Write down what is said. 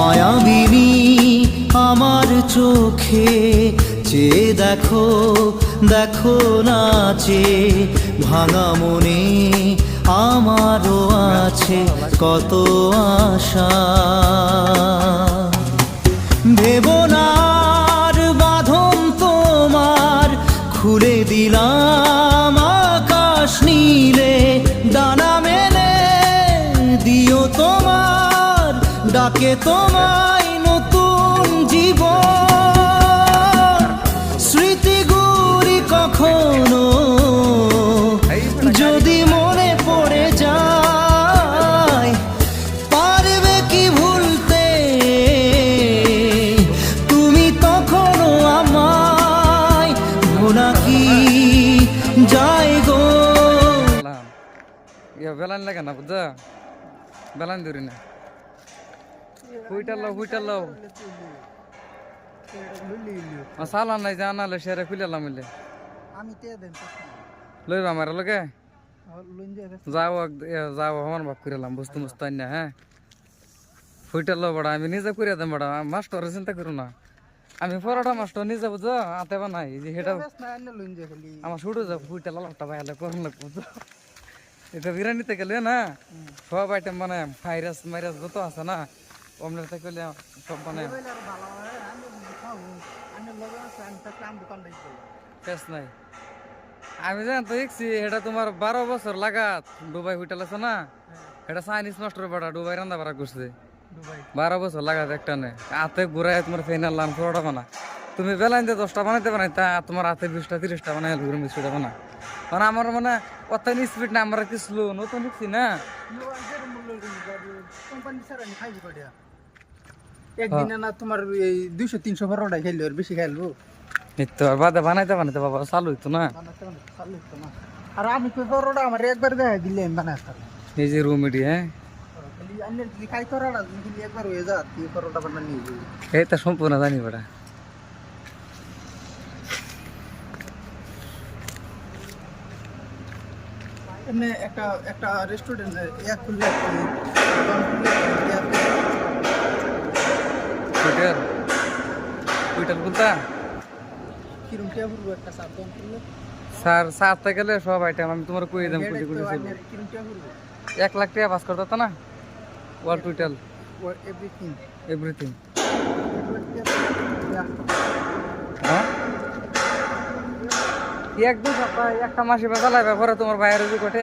মায়াবিনী আমার চোখে চেয়ে দেখো, দেখো নাচে ভাঙা মনে আমারও আছে কত আশা। ভেবনার বাঁধন তোমার খুলে দিলাম আকাশ নীলে, ডানা মেলে দিও তোমার ডাকে তোমায় নতুন জীবন। স্মৃতিগুলি কখনো যদি মনে পড়ে যায়, পারবে কি ভুলতে তুমি তখনও আমায়, ভোলা কি যায় গো। বেলান লাগে না বুঝা, বেলান ধরি না, হুইটাল সালান নাই জানালে সেরে খুলেলাম মিলে লইবা আমার লোকে যাও যাও আমার বাপ করেলাম বস্তু মস্তু আন্যা। হ্যাঁ হুইটাল বড়া আমি নিজে করে দেন বড়া, মাস্টার চিন্তা করো না, আমি পরোটা মাস্টার নিজে বুঝো আতে বানাই যে সেটা আমার শুরু যাও হুইটাল আলাপটা বাইলে করুন লাগবো। এটা বিরিয়ানিতে গেলে না সব আইটেম মানে ভাইরাস মাইরাস যত আছে না অমনের থেকে সব মানে টেস্ট নাই। আমি জান তো দেখছি এটা তোমার 12 বছর লাগাত দুবাই হোটেল আছে না, এটা চাইনিজ মাস্টার বাড়া দুবাই রান্না বাড়া করছে 12 বছর লাগাত একটা নে হাতে ঘুরাই তোমার ফেনার লান পরোটা বানা। তুমি বেলাইন দিয়ে 10টা বানাইতে বানাই তা তোমার হাতে 20টা 30টা বানাই ঘুরে মিশ্রিটা বানা। মানে আমার মানে অত স্পিড না, আমরা কি স্লো নতুন লিখছি না একদিনে না তোমার 200-300 পরোটা খাইলো আর বেশি খাইলো তো বাদে বানাইতে বানাইতে বাবা চালু হইতো না। আর আমি তো পরোটা আমার একবার দেখা দিলে আমি বানাইতাম এই যে রুম এটি। হ্যাঁ খালি আন্নের যদি খাই পরোটা যদি একবার হয়ে যা তুই পরোটা বানাই নিয়ে যাবি। এই তো সম্পূর্ণ জানি বেটা। এমনি একটা রেস্টুরেন্ট এক খুললে হোটেল হোটেল বলতা কিরম টিয়া পড়বো একটা সাত দম খুললে স্যার সাথে গেলে সব আইটেম আমি তোমার কই দাম কোটি কোটি ছিল। কিরম টিয়া পড়বো 1 লাখ টাকা পাস করতে না ওয়াল টোটাল এভরিথিং এভরিথিং। হ্যাঁ এক দু সপ্তাহ একটা মাসে বেলা লাগবে পরে তোমার বাইরে যে কোটে